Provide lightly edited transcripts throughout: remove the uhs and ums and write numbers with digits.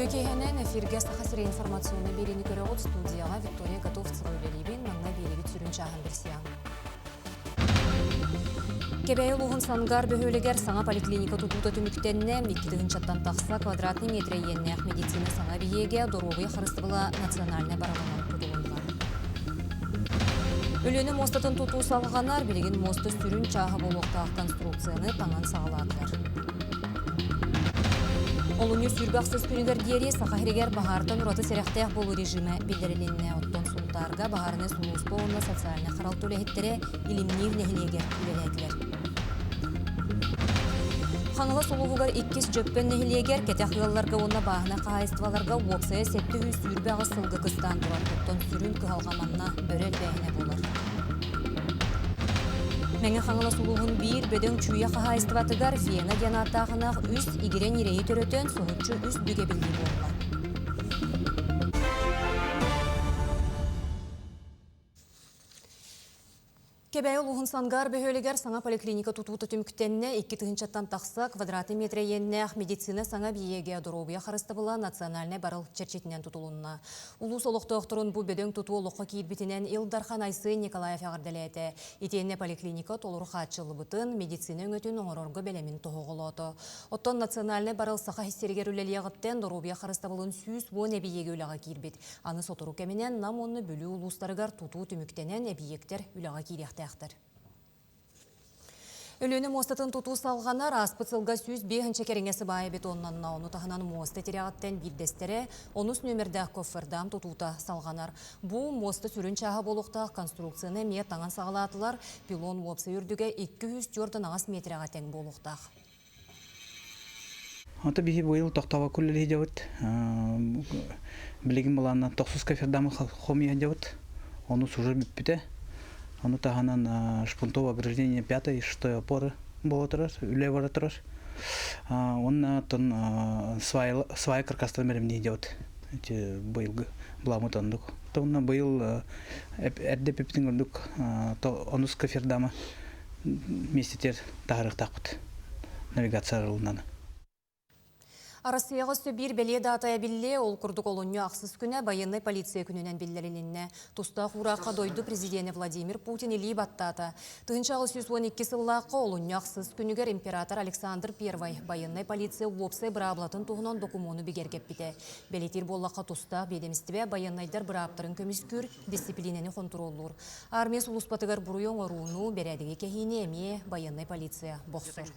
Төкейхенен эфирге сахасыры информационны берені көрі от студияға Виктория Готовцева өлелейбен маңна берегі түрін чағын бірсиян. Кебәйі луғын сангар бөхөлігер саңа поликлиника тұтута түміктенне 2 чаттан тақса квадратный метре еннәқ медицина саңа биеге доровый қарыстыбыла национальный барағынан тұтуылға. Өлені мостатын тұту салғанар білеген мосты сүрін чағы болуқтағы конструкцияны таңан сағаладылар. Олуны сүрбақсыз күнігер дері сақахирегер бағартын ұраты серяқтаяқ болу режимі білдірілінне оттон сұлтарға бағарыны сұлуыспа онына социальны қаралту ләхеттері илімнер нәхілегер үлеләділер. Қаңыла сұлуғығар 2 жөппен нәхілегер кәтәқияларға онына бағына қағайыстываларға уопсая сәпті үз сүрбағы сылғы қыстан тұрар оттон сүрін күғалғаманна бөрел бәйіне болар. Мәңі қаңыла сұлуғын бір бөдің чүйе қағайыстыватыгар Вена дианаттағынақ үз игерен ерейі түрөтен соғытчы үз бүге білді болула. Кебәйі луғын сангар бөхөлігер саңа поликлиника тұтуыты түміктенне 2 чаттан тақса квадратный метре еннәқ медицина саңа биеге доробия қарысты бұла национальный барыл черчетінен тұтылуына. Улус олықтықтырын бұл бөдің тұту олыққа кейтбітінен Илдархан Айсы Николаев ағырдалеті. Етенне поликлиника толыру қатшылы бұтын медицина өңетін оңырорғы бәлемін тұғығылыты. Оттон национальный барыл сақа хистергер үлелияғыттен доробия қарысты бұлын сүйіз бұн әбиеге үліға кейтбіт. Аны сотыру кәменен нам оны бүлі улустарығар тұту түміктенен әбиектер үліға кейректі. Өліні мостатын тұту салғанар аспыцылға сүз 5 кереңесі байы бетоннанна оны тағынан мосты теряғаттен білдестері, онус нөмірдәқ көфірдам тұтута салғанар. Бұл мосты сүрін чаға болуқтақ конструкцияны мет таңан сағалатылар, пилон уопсы үрдіге 204 метріға тәң болуқтақ. Ата бихи бұйыл тоқтава күлілі жауыт. Білігін боланна 9 көфірдамы хомия жауыт. Оны сұжыр бүппіте. Оно таханан шпунтовое ограждение 5 и 6 опоры было трос, улево трос. Он тон свай каркастер мерем не идет. Эти был бламутандук. То он был эрде пептингундук. То он с кофердама вместе тер тахарых тахпут. Навигация рулнана. Арасыяғы сөбір бәле датая біле, ол күрдік олынны ақсыз күні байынны полиция күнінен білдерілінне. Туста құраққа дойды президенті Владимир Путин илей баттата. Тұғыншағы 112 сыллаққа олынны ақсыз күнігер император Александр I байынны полиция уопсай бұраблатын тұғынан докумоны бігергеп біте. Бәлетер боллаққа туста бедемістібе байыннайдар бұраптырын көміскүр дисциплинені контроллур. Армия сұлыспатығар бұруын оруыну бәрәдіге кәхіне әме байынны полиция боқсыр.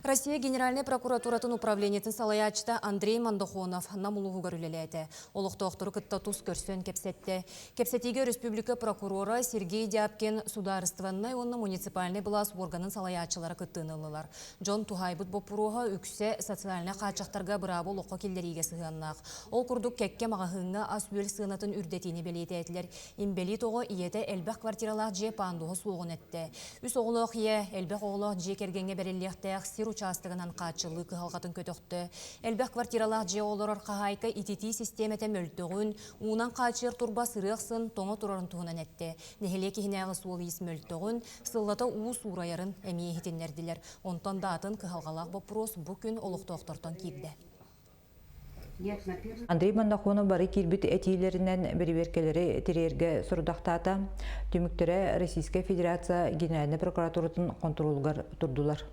Россия Генеральная прокуратуратын управлениетін салаячта Андрей Мандохонов намулуғығар үлеләді. Олықты оқтыры күтті тұс көрсен кепсетті. Кепсетіге республика прокурора Сергей Дяпкин сударыстываннай онны муниципальный бұлас органын салаячылары күттінылылар. Джон Тухайбыт бопуруға үксе социальна қачақтарға бұрабы олыққа келдеріге сығаннақ. Ол күрдік кәкке мағығыңа ас өл сығынатын үрдетені белеті әтілер. Имбели тоғы иеті әлбәқ квартиралақ же пандуғы суғын әтті. Үс оғылық ие әлбәқ оғылық же кергенге бәреліқтәқ сир участығынан қатшылы қығалғатын көтіқті. Әлбәқ квартиралақ же олырыр қағайқа итити системеті мөлттіғын, уынан қатшыр тұрба сырықсын тоңы тұрарын тұғынан әтті. Нехеле кехінәғы суыл ес мөлттіғын, сыллата уыз урайарын әмие хетенлерділер. Онтан датын қығалғалақ бопырос бүкін олықты оқтыртан кейді. Андрей Мандахонов бары кирбит этилеринен бериберкелери терерге сурдактата түмүктөрө Российская Федерация Генеральный прокуратуратын контролгар турдулар.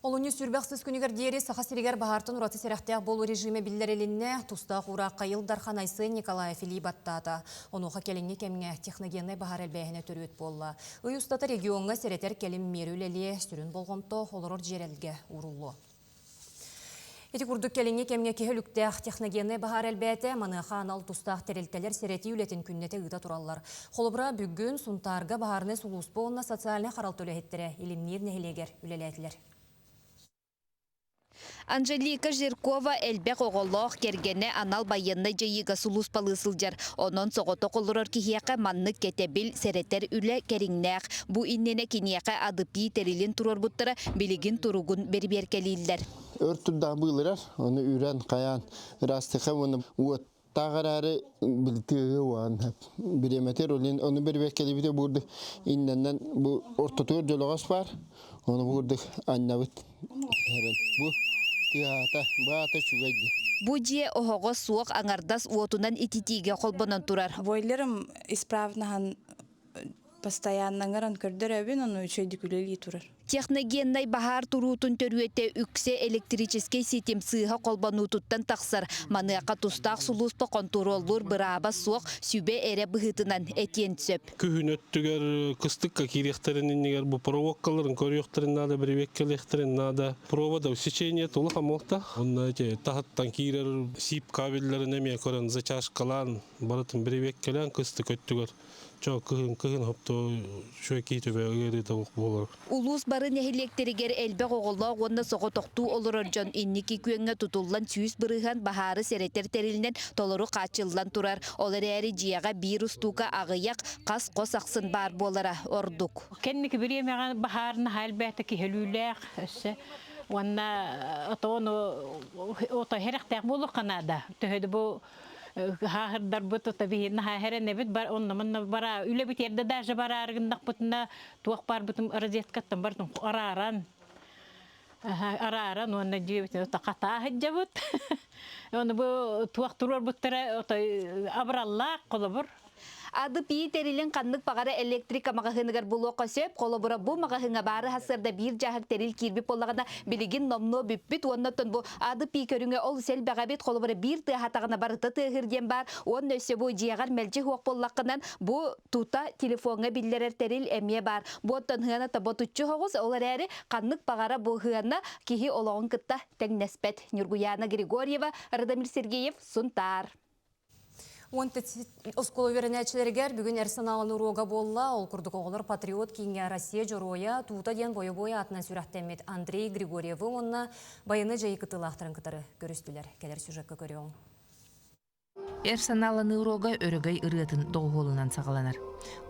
Олуны сүрбәқсіз күнігер дері сақасырегер бағартын ұраты серақтияқ болу режимі білдерелінне тұста құраққа Илдархан Айсы Николаев илей баттата. Онуға келіңе кәміңе техногенный бағар әлбәйіне түрет болла. Ұйыстаты регионға серетер келім мерулелі сүрін болғымто олырыр жерелге ұрулу. Эти күрдік келіңе кәміңе кехіліктәқ техногенный бағар әлбәйті маныға анал тұстақ терелтелер серети үлетін күннеті ұйда тұралар. Қолыбыра бүгін сұнтарға бағарыны сұлуспы онына социальный қаралты үләхеттері илімнер нәхілегер үлеләділер. Анжелика Жиркова әлбәқ оғылық кергені анал байынны жайыға сұлыс балысылжар. Онын соғыты қолырыр кихияқа манны кетебіл сәреттер үлі кәріңнәқ. Бұ иннене кенияқа адыпи терилін тұрыр бұттыра білігін тұруғын берберкелейлер. Өртүрдан бұйлырар, оны үрен қаян, растықы оны уыт. Тағарары білтігі оған біреметер оны берберкелі біте бұрды. Инненен бұл ортотуыр жолығас бар, оны бұрдық аннабыт. Бу тиата бата чугайды. Бу же оһоҕо суох аңардас уотунан ититиге холбонон турар. Бойлерым исправнахан постоянно аңаран көрдөрөбүн, ону үчөйдүкүлели турар. Техногеннай бахар туруутун төрүөте үксе электрический систем сыыха колбонуутуттан тахсар. Маныака тустаах сулууспа контроллур быраба суох сүбе эре быһытынан этиен сөп. Күхүнөттүгер кыстыкка кирехтериннигер бу провоккаларын көрүөхтерин нада биребеккелехтерин нада провода сечение тулы хамолта. Онна те тахаттан кирер сип кабеллерин эме көрөн зачашкалан баратын биребеккелен кысты көттүгөр. Çok kıhın hapta şu kiti ve öyle tavuk bulur. Улус бары нехилектеригер элбе оголлоо онна сого токтуу олорор жон инники күөнгө тутуллан сүүс бырыхан бахары серетер терилинен толору качыллан турар. Олар эри жияга вирус тука агыяк кас кос аксын бар болара ордук. Кенники биремеген бахарны халбете ки хелүлек эссе онна отону ото херектек болук канада. Төһөдө бу хахырдар буту таби на херен бит бар онна мен бара үле бит ерде даже бара аргындак бутна туак бар бутум розеткаттан бардым араран онна жибит тақата хаҗабут онна бу туак турар буттара абралла колобур. Ады пии терилин каннык багара электрика магахыныгар булука сөп, колобура бу магахынга бары хасырда бир жахак терил кирби боллагана билигин номно бүппүт оннотон бу ады пии көрүнгө ол сел багабет колобура бир ты хатагына барыта тыгырден бар, он өсө бу жиягар мелжи хуак боллакынан бу тута телефонга биллерер терил эмие бар. Бу оттон хына та ботучу хогус олар эри каннык багара бу хына кихи ологон кытта теңнеспет. Нургуяна Григорьева, Радомир Сергеев, Сунтар. Осколу веренечилергер бүгін әрсаналын урога болла, ол күрдік оғылыр патриот кейінге Россия жороя туыта ден бойы атынан сүрәқтемет Андрей Григорьевы онна байыны жайы кытылақтырын кытары көрістілер. Келер сюжетке көріуің. Эрсаналаны урога өрөгөй ырыатын доғолынан сағаланар.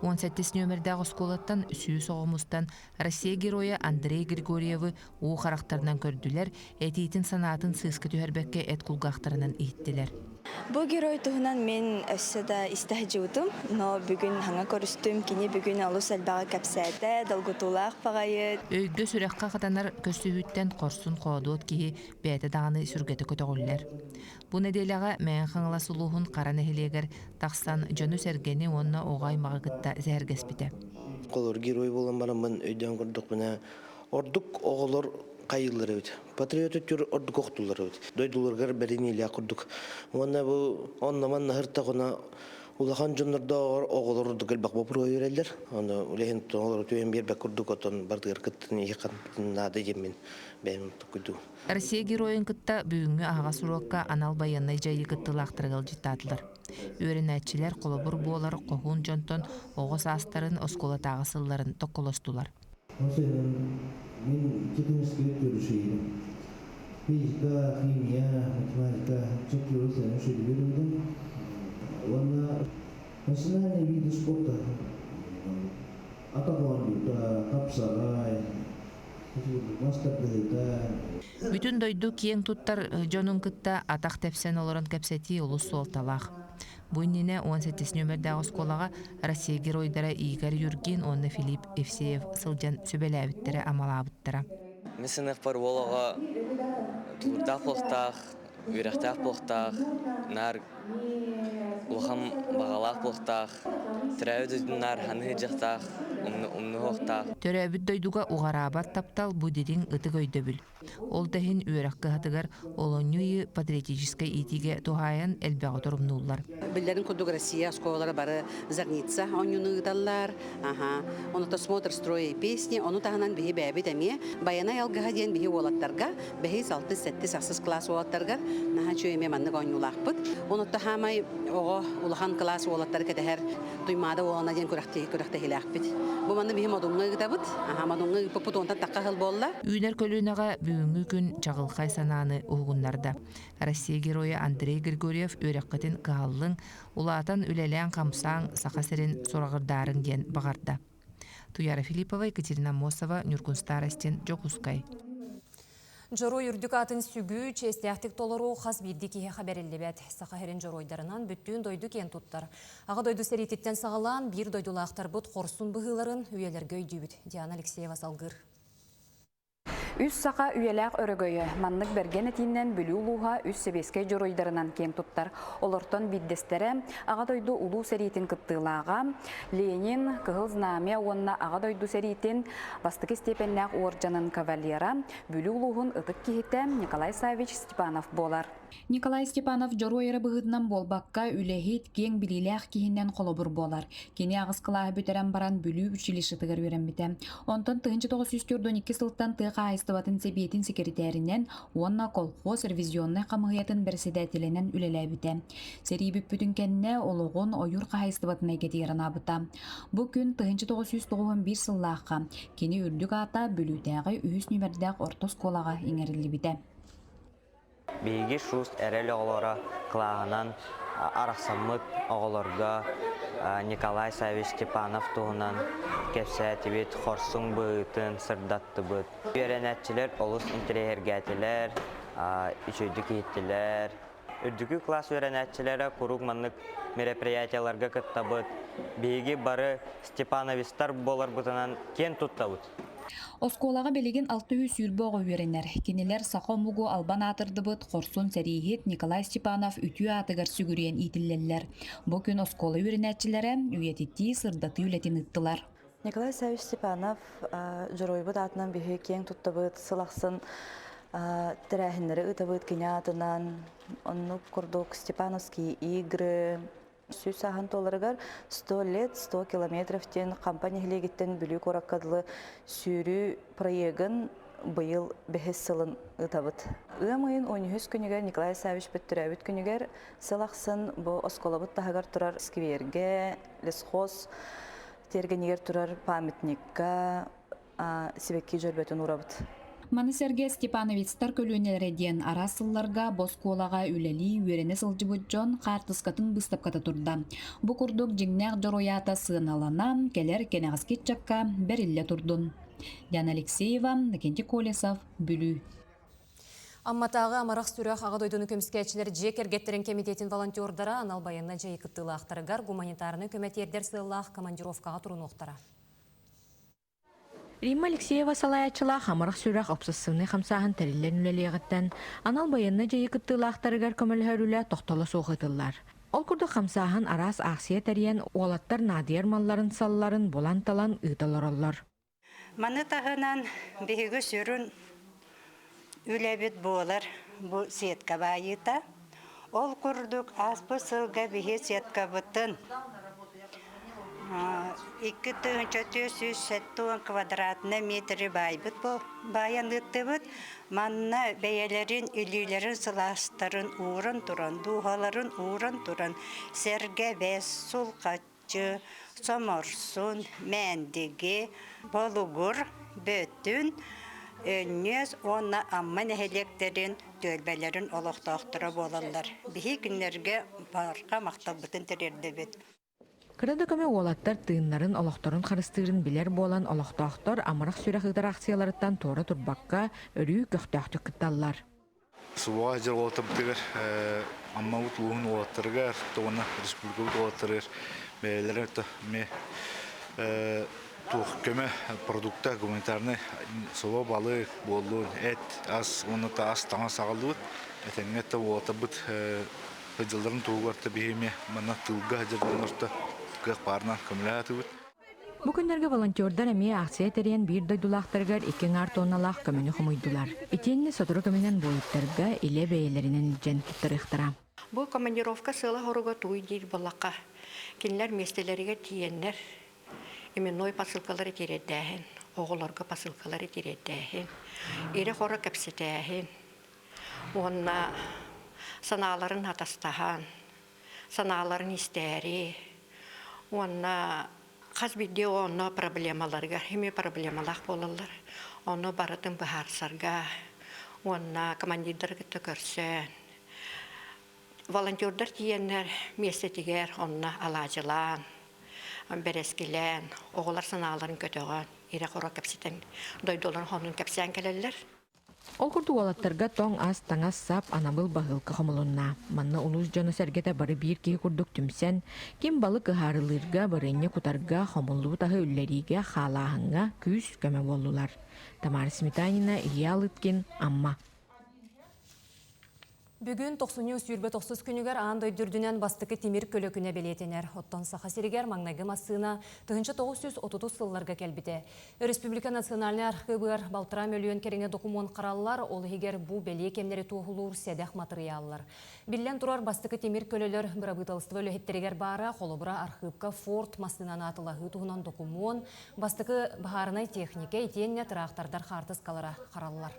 17 нөмірдағы осколаттан сүйіс оғымыстан Россия героя Андрей Григорьевы оу қарақтарынан көрділер, әтейтін санатын сыйсқы түйәрбәкке әт құлғақтарынан иттілер. Бу герой туһунан мен өссөдө истәһҗүдүм, но бүгүн хаңа көрүстүм, кини бүгүн алус албага капсәдә, долгутулак пагайы. Өйгө сүрәккә катанар көсүһүттен корсун коодуот киһи бәйте даганы сүргәте көтөгөлләр. Бу неделяга мен хаңла сулуһун каран эхилегер таксан жөну сергени онна огай магытта зәргәспите. Колор герой болан барамын өйдөн көрдүк менә ордук оголор кайыллары өт. Патриоты түр ордук октулары өт. Дойдуларгар берени иле курдук. Онна бу оннаман нахырта гына улахан жоннорда оголор дөгөл бак бопур өйрәлләр. Аны улehen тоолор төен бер бак курдук отон бардыр кыттын якан нада жемин бем тукуду. Россия героин кытта бүгүнгү ага сурокка анал баяннай жайы кыттылактыргыл житатылар. Өренәтчиләр колобур буолар кохун жонтон огос астарын осколатагы сылларын токколостулар. Мен технический көрүшөйүм. Физика, химия, математика, çok yoruldum şöyle görüldüm. Ona nasional виды спорта. Атакуан, капсарай, Бүтүн дойду киең туттар жонун кытта атак тепсен олорон кепсети улус солталах. Бу иннине 17 нөмердагы осколага Россия геройдары Игорь Юргин, онна Филипп Евсеев сылжан сөбеләбиттері амалабыттыра. Месенех пар волага турдах плохтах, үйрәхтах плохтах, нар улхам багалах плохтах, трәүдүннар ханы жактах, умны хохтах. Төрәбит дойдуга угарабат таптал бу дирин ыты көйдөбүл. Ол тахин үйрәккә хатыгар олонюй патриотической итиге тухаян элбәгә торумнуллар. Билерин кудук Россия школалары бары загница, онюны таллар. Ага. Оны то смотр строи песни, оны таханан бихи бәбит әме, баяна ялгыга ден бихи олаттарга, бихи 6-7 класс олаттарга, наха чөйме манны онюлакпыт. Оны то хамай ого улахан класс олаттар кетәһәр туймада олана ден күрәхтә хиләкпит. Бу манны бихи модумны гытабыт. Ага, модумны попутонта таккахыл болла. Үйнәр көлүнәгә бүгүнгү күн чагылхай санааны угуннарда. Россия героя Андрей Григорьев өрәккәтен кааллың улаатан үлелән камсаң сахасерин сорагырдарын ген багарда. Туяра Филиппова, Екатерина Мосова, Нюркун Старостин, Жокускай. Жорой үрдүкатын сүгү честяхтик толору хас биддики хабареллебет. Сахахерин жоройдарынан бүттүн дойду кен туттар. Ага дойду серититтен сагалан бир дойдулактар бут корсун быгыларын үйелерге өйдүбүт. Диана Алексеева салгыр. Үс сақа үйеләк өрөгөйі, маннык берген етінен бүлі улуға үс себеске жоройдарынан кен туттар. Олортон биддестері ағадойду улу сәретін кыттылаға, Ленин, кығыл знамя онна ағадойду сәретін бастықы степеннәк орджанын кавалера, бүлі улуғын ытык кейті Николай Савич Степанов болар. Николай Степанов жоройыры бұғыдынан болбаққа үләхет кен біліләқ кейіннен қолыбыр болар. Кені ағыз қылағы бөтерен баран бүлі үшіліші тығыр өрен біті. Онтын 1942 сылттан тыға айыстыбатын себетін секретарінен онна колхоз ревизионны қамығыятын бірседәтіленен үлеләй біті. Сері бүппүтін кәнне олығын ойыр қайыстыбатына кетерін абыта. Бұл күн 1991 сыллаққа кені үрдік ата бүлітәғі үйіс нөмірдәқ ортос қолаға еңерілі біті. Биги шуст әрел оғылара қылағынан арақсамыт оғыларға Николай Савич Степанов туғынан кепсәті бет қорсың бұғытын сырдатты бұд. Үйренәтчілер олыс интерегергәтілер, үшөйдік еттілер. Үрдікі класс үйренәтчілері құруқ маннық мероприятияларға күтті бұд. Биги бары Степановистар болар бұтынан кен тұтта бұд. Осколаға белеген 600 сүрбоғы үйренер. Кенелер сақомугу албан атырды бұд, қорсын сәрейхет Николай Степанов үтіу атығар сүгірен итілелер. Бұл күн оскола үйренәтчілері үйететті сырдаты үлетін ұттылар. Николай Савич Степанов жұройбыд атынан бүйі кен тұтты бұд, сылақсын тірәхінлері ұты бұд кене атынан, оны күрдік Степановские игры, Сүз сахан толырығар 100 лет, 100 километровтен компания хилегеттен бүлі кораққадылы сүйрі проегін бұйыл бәхес сылын ұтабыд. Үмайын 13 күнігер Николай Савич бүттірәбіт күнігер сылақсын бұл осколабыд тағығар тұрар скверге, лесхоз, тергенегер тұрар памятникка, себекке жөрбетін ұрабыд. Маны Сергей Степановичтар көлөнелерден арасылларға босколаға үләли үйерені сылжы бұджон қартыскатын бұстапқата тұрда. Бұ күрдік жеңнәқ жороята сығыналана, келер кенағыз жаққа бәрілі тұрдын. Диана Алексеева, Накенти Колесов, Бүлі. Амматағы амарақ сүрәқ ағадойдың көміскәтшілер жек әргеттерін комитетін волонтердара анал байынна жайы күттілі ақтарығар гуманитарны көмет ердер сыллақ командировкаға тұрын оқтара. Римма Алексеева салаячылақ амарық сүрәқ опсассывны қамсағын тәрілен үлелеғіттен анал байынны жайы күттілақтарығар көмілхәрілі тоқталы соғытылар. Ол күрді қамсағын арас ақсия тәриян олаттар надияр малларын салларын болан талан ұйталар олар. Маны тағынан бейгі сүрін үләбет болар бұл сетка байыта. Ол күрдік аспы сылға бейге сетка бұттын. 2470 квадратны метрі байбыт бұл баян ұтты бұд. Манна бәйелерін, үлілерін, сыластарын ұрын тұрын, дұғаларын ұрын тұрын, сәрге бәс, сұлқатчы, соморсын, мәндіге, болуғыр, бөттін, өннес, онна амман әлектерін, төлбәлерін олықтақтыра болалар. Бейі күнлерге барға мақтал бұтын тірерді бет. Кырады көмі олаттар тыыннарын олықтарын қарыстырын білер болан олықтақтар амырақ сүрәқ ұдар акцияларыттан торы тұрбаққа өрі көқтәқтік күтталар. Суға жер олаттар бұтығыр, амма ұт ұғын олаттарығар, тоғына республика олаттарығар, бәйлері көмі продукта гуманитарны суға балық, болуын, әт, ас, оны та ас таңа сағалды бұд, әтәңе та олаттар бұд, жылдарын туғарты бейіме, мана тылға жерден орта, Бұл күндерге волонтердар әме ақсия тәрен бір дойдулақтарғар 2 артонналақ көміні құмойдылар. Етенні сотыры көмінен бойыттарға иле бәйелерінен жән тұттырықтыра. Бұл командировка сылы хоруға туй дейір болаққа. Кенлер местелерге тиенлер, именной посылкалары тереддәхін, оғыларға посылкалары тереддәхін, ире хоры кәпсетәхін, онна саналарын атастахан, саналарын істәрі, онна қазбеде онна проблемаларға, хеме проблемалақ болалар. Онна барытын бұхарсарға, онна командирдарға көрсен. Волонтердар тиенлер местетігер онна алажылан, берескелен, оғылар саналарын көтіған, ире қора кәпсетен, дойдоларын онын кәпсен келелер. Ол курдугалаттарга тоң ас таңас сап анабыл бағылқы қомылынна. Манна улус жоны сәргеті бары бір кей күрдік түмсен, кем балы кыхарылырга барыне кутарга қомылу тағы үлләриге халағынға күз көмі болулар. Тамара Сметанина, Илья Лыткин, Амма. Бүгін 90 сүйірбе 90 күнігер аңдай дүрдінен бастықы темір көлөкіне белетенер. Оттан сақа серігер маңнайғы масына 1930 сылларға кәлбіде. Республика национальный архивыр балтыра мөліен кереңе документ қаралылар, ол егер бұл беле кемнері туғылуыр сәдәқ материаллар. Білден тұрар бастықы темір көлөлер бірабыталыстығы өлігеттерігер бара, қолыбыра архивка форт масынан атылағы туғынан документ, бастықы бағарынай техника етенне тұрақтардар қартыз қалара қаралылар.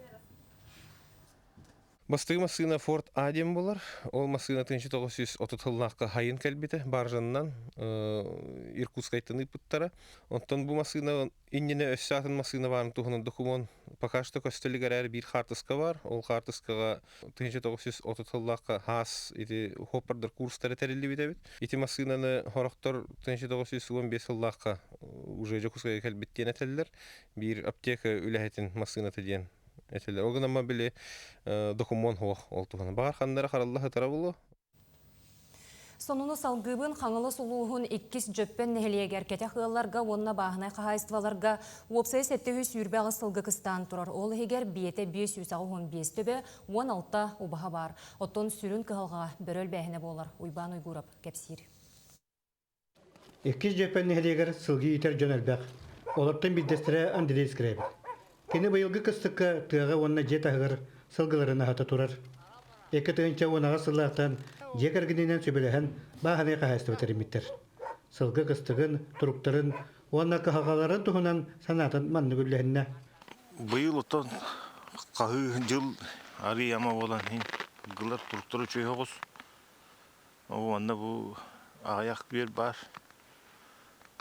Бастығы масына Форт Адем болар. Ол масына 1930-лаққа хайын кәлбеті баржанынан Иркутскайтын ыпыттара. Онтан бұл масына иннене өссатын масына барын туғынан документ пока что көстілігер әрі бір қартысқа бар. Ол қартысқаға 1930-лаққа хас хоппардар курстары тәрелі бетебет. Ити масынаны хорақтар 1915-лаққа уже жокускайы кәлбеттен әтелілер. Bir аптека үләхетін масына теден. Оған ама біле документ хоқ олтуғаны. Бағар қандары қараллағы тара болу? Сонуны салгыбын қаңылы сұлуғын 2 жөппен нәхелиегер кәте қығыларға, онына бағынай қағайыстываларға опсай сәттегі сүйірбәғі сылғы қыстан тұрар. Ол егер бейеті 515 төбе 16 ұбаға бар. Оттон сүрін қығылға бөріл бәхіне болар. Уйбан ұйгұрап кәпсир. 2 жөппен нәхелиегер сылғы етер жөнелбәқ. Оларттан білдестірі Андрей Скребер. Кені бұйылғы қыстыққа тұяға онына жет ағыр сылғыларына хата тұрар. Екі тұғынша онаға сыллақтан жек әргінінен сөбеліген бағаны қағайсты өтеріметтер. Сылғы қыстығын, тұруқтарын, онына қағаларын тұғынан санатын манны күллігінне. Бұйыл ұттан қағы жыл ары яма болан ғылар тұруқтары чөйі қос. Онына бұл ағаяқ бер бар.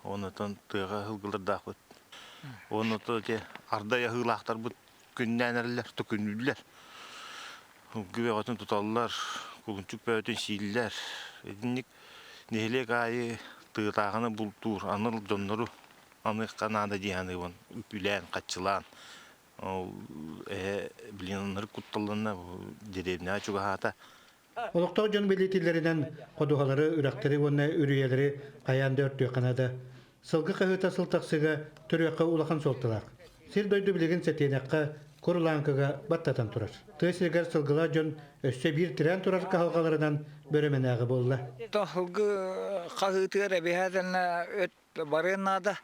Онытан тұяға ғылғылар дақпыт. Оны те ардая хылақтар бұд күннен әрілер, түкінілер. Күбе қатын тұталылар, күгінчік бәуітін сейілер. Едінік нехелек айы тұғытағыны бұл тұр, аныр жонныру, анық қанады дейіні бұн, үпілән, қатшылан. Білен аныр құтталына деревіне ачуға хата. Олықтау жон белетелерінен қодуғалары, үрақтары, оны үрейелері қаянды өрттіе қанады. Сылғы қағыта сылтақсыға түріққа улақан солтылақ. Сир дойды білеген сәтенаққа құрыланқыға баттатан тұрар. Түйсілгер сылғыла жон өссе бір тірен тұрар қағалғаларынан бөрімен ағы болла. Сылғы қағытығыр әбейхәділіні өт барынады.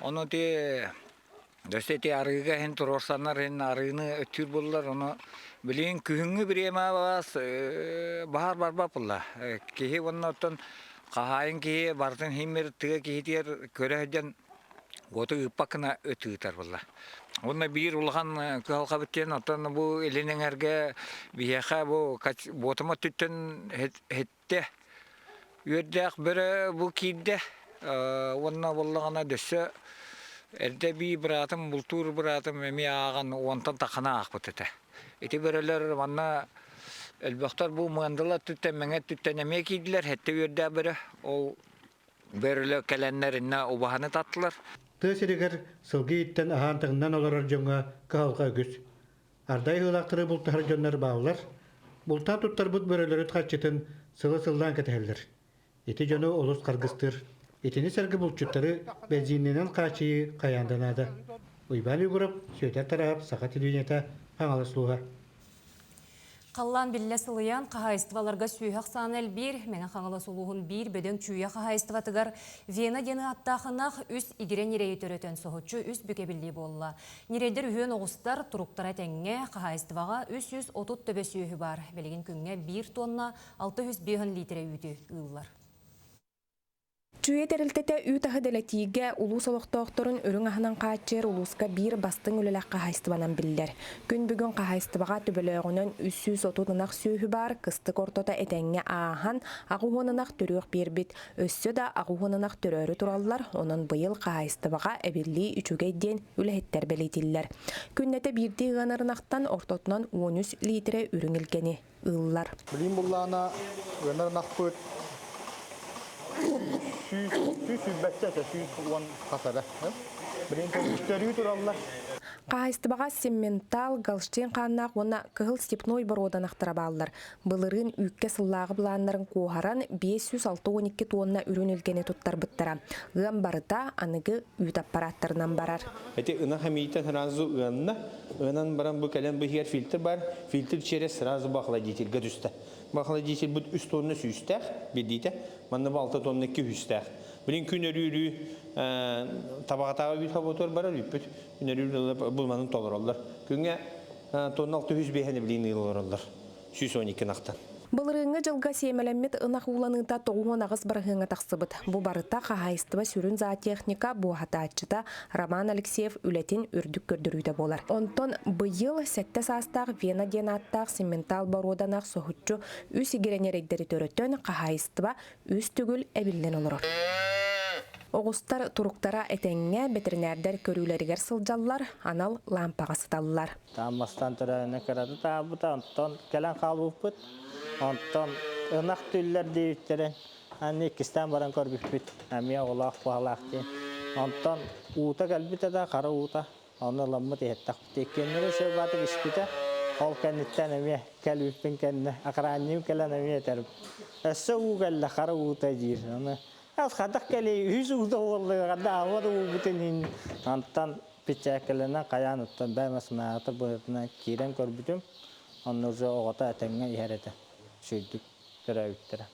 Оны те дөстеті арыға хен тұрорсанар хен арыны өттір болылар. Оны білген күхіңі бірема бас бағар барба бұлла. Кехе оның оттан Қағайын кейі бардың хеймер тұғы кейтер көрәден ғоты ұппақына өтігітар болла. Оны бір ұлған күхалға біттен, оттан бұл елінен әрге бияқа ботыма түттен хетте. Өрдәқ бірі бұл кейді, онына болағына дөсі әрді бей бұратым, бұлтур бұратым әме аған онтан тақына ақпытыты. Эти бірілер ванна Әлбақтар бұл мұғандыла түттен мәңет түттен әме кейділер, әтті өрді бірі, ол бөрілі кәләнлеріне обағаны таттылар. Түйсірігер сылғы еттен ағантығынан оларар жоңға қағалға үгіз. Ардай ғылақтыры бұлтығар жонлар бағылар, бұлтан тұттар бұд бөрілері тқатчетін сылы-сылдан кәтәлдір. Еті жоны олыс қарғыстыр. Етіні сәргі бұлтчыттары бәзинненен қачыйы қаянданады. Уйбан үйгіріп, сөйтер тарап, сақа телуінеті қаңалысылуға. Қаллан білі сылыян қағайыстываларға сүйіғақ санел бір, мәңін қаңылы сұлуғын бір бөдің чүйі қағайыстыватығар Вена дені аттақынақ үс игерен нерейі төретін соғытшы үс бүке білі болла. Нерейдер үйен оғыстар тұруқтара тәңге қағайыстываға 330 төбе сүйігі бар. Белеген күнге 1 тонна 600 литре үйді ұлылар. Чуе терилтете үтахы делетиге улус олоқтоқторын өрің ахынан қаачер улуска бір бастың өлелек қағайстыбанан білдер. Күн бүгін қағайстыбаға түбіліғінен 330 сүйі бар, кыстық ортота әтәңе аахан ағуғынынақ түріқ бербет. Өссі да ағуғынынақ түрөрі туралылар, оның бұйыл қағайстыбаға әбілі үчугейден өләхеттер белетілер. Күннеті бірді ғанырынақтан ортотынан 13 литре үрің үлгені ұлылар. Білім бұллана ғанырынақ көт Қағайстыбаға Семментал, Галштейн қаннақ, оны кығыл степной бородан ақтыра балылар. Бұлырын үкке сыллағы бұланларын қоғаран 506-12 тонна үрін үлгені тұттар бұттара. Үн барыта анығы үйт аппараттарынан барар. Әте ұна хамийтен сразу ұнна, ұнан баран бұл кәлен бұхер фильтр бар, фильтр через сразу бақладителге түсті. Бақладител бұд 3 тонна сүйістәқ, бедейті, манны 6 тонна 2 үстәқ. Білін күн өрі табағатаға үйт қаботор барар, үппіт, күн өрі бұлманын толыр олар. Күнге тонна 600 бейхені білейін ұлыр олар, 112 нақтан. Бұлырыңы жылға сеймәләмет ынақ уланыта тоғуын ағыз барғыңа тақсыбыт. Бұ барыта қағайыстыва сүрін зоотехника бұғата атчыта Роман Алексеев үлетін үрдік көрдіруді болар. Онтон бұйыл сәтті састақ Вена денаттақ Семментал бароданақ соғытчу үс егеренерейдері төрөттен қағайыстыва үс түгіл әбілден олыр. Оғыстар тұруқтара әтәңе ветеринәрдер көрілерігер сылжаллар, анал лампаға сыталылар. Тамастан түрәне көрәді табыта, онтон кәлін қалып бұд, онтон ынақ түллер дейіттерін, әне кістен баран көрбік бүт, әме олақ бағалақ дейін. Онтон ұта кәлбіті да қара ұта, оны ламмыт еттақ бүт. Еккенлері шөп батық ішпіті, ол кәнеттен әме кәлбіппен кәнне, ақыраннем кәлін әме етеріп. Әсі ұу кәлі қара ұта дейір. Аз хадақ кәлі үз ұуда олы, ғада ауады ұғытын антан пичәкіліні қаян ұттан бәмәсіна аты бұйыртына кейрен көрбітім, оны ұзы оғыта әтәңе иәреді, сөйдік түрі өттірі.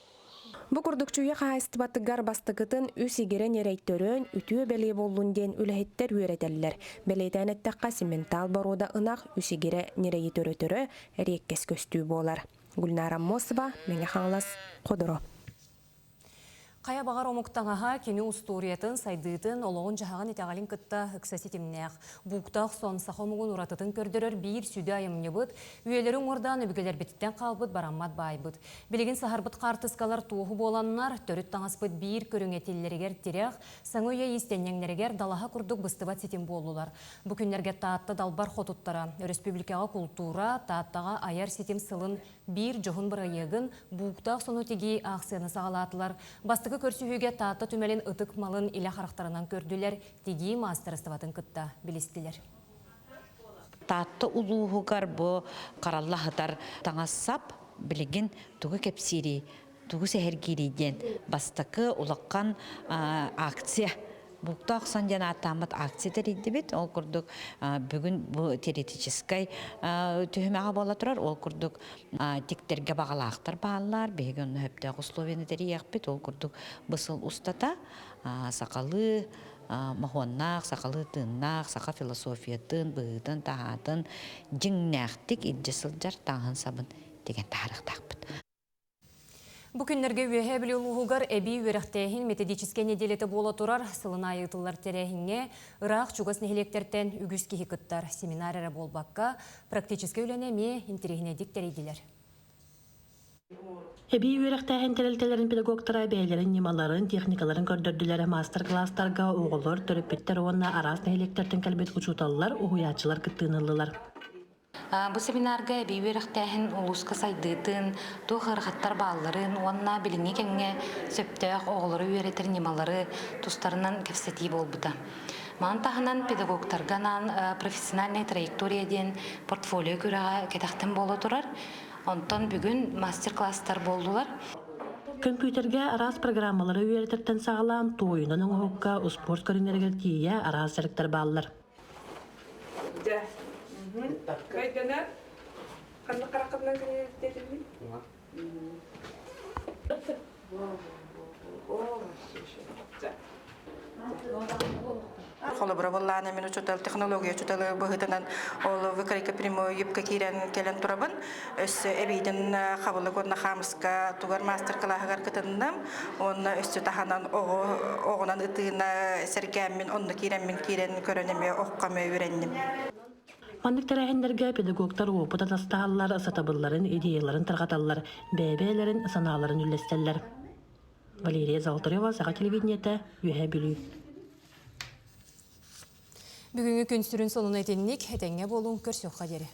Бұ күрдікчуе қағайыстыбаттығар бастығытын үс егерен ерейттөрін үтіе бәлей болуын ден үләйттер үйретелілер. Бәлейден әттіққа Семментал барода ынақ үс егере нерейі төрі әреккес көстүү болар. Гүлнара Мосова, Меңе Хаңлас, Қодыро. Қая бағар омуқтаңаға кені ұстуриетін, сайдыйтын, олығын жағағын етеғалин күтті үксәсетімнеғ. Бұқтақ сон сақомығын ұратытын көрдірір бейір сүді айымны бұд, үйелерін ордан өбігелер беттен қалбыд, бараммат бай бұд. Білеген сахарбыд қартысқалар туғы боланнар, төріт таңаспыд бейір көрің етелерігер тереғ, саңы үйе естеннеңлерігер далаға күрдік бұстыбат сетім болулар. Бүкіндерге таатты далбар қотуттара, республикаға культура, тааттаға аяр сетім сылын бейір жоғын бір айығын, бұқтақ соны тегей ақсыны сағалатылар. Бастығы көрсүйіге таатты түмелін ұтық малын илі қарақтарынан көрділер, тегей мастырыстыватын күтті білістілер. Таатты ұлуғығар бұ қараллағытар таңассап білігін тұғы кепсири, тұғы сәхергерейден бастықы ұлыққан акция. Бұқтақ сан жана атамыт акциятер еді бет, ол күрдік бүгін бұл теоретическай түйімеға бола тұрар, ол күрдік тектерге бағалақтар бағалар, бейген өптіғ условияны тәрі еқ бет, ол күрдік бұсыл ұстата, сақалы махуаннақ, сақалы тыңнақ, сақа философия тың, бұғытын, тағатын, жыңнәқтік иджесілдер таңын сабын деген тарықтақ бет. Бүкіндерге үйе білі ұлығығар әбей өріқтәйін методическе неделеті бола тұрар сылын айытылар тәрәйінге ұрақ чуғас нехелектерден үгіз кейі күттар семинарері болбаққа практическе үйленеме интерегіне диктерейділер. Әбей өріқтәйін тәрелтелерін педагогтара бәйлерін, немаларын, техникаларын көрдірділері мастер-класстарға оғылыр, төріппеттер оңына арас нехелектерден кәлбет ұчуталылар, ұғыячылар күттіңілілер. Бұл семинарға бейверіқтәхін ұлысқа сайдыйтын, тұғы ғырғаттар бағыларын, онына біліне кәңе сөптәқ оғылары үйретер немалары тұстарынан кәпсеті болбыды. Маған тағынан педагогтарғанан профессиональный траекторияден портфолио көреға кәтәқтен болы тұрар. Онтан бүгін мастер-класстар болдылар. Компьютерге арас программалары үйретерден сағалан тойынан оңыққа спорт көрінергер тие арас әріктер бағылар. Кайдана қанды қарақымнан көне дедім Холоброволланы мен учетал технология учеталы бұғытынан ол выкарайка прямой юбка кирен келен тұрабын. Өсі әбейдің қабылы көріна қамысқа туғар мастер-клағығар күтіндім. Оны өсі таханан оғынан ұтығына сәргәммен, онны кирен көрінеме оққамы үйрендім. Мандық тәрәхендерге педагогтар опыта тастағалар, сатабылларын, идеяларын тарғаталар, бәбәлерін, саналарын үлестелер. Валерия Залтарева, Саға телевидениеті, үйе білу. Бүгінгі күн сүрін сонын әтеннік, әтенге болуын көрсеуқа дері.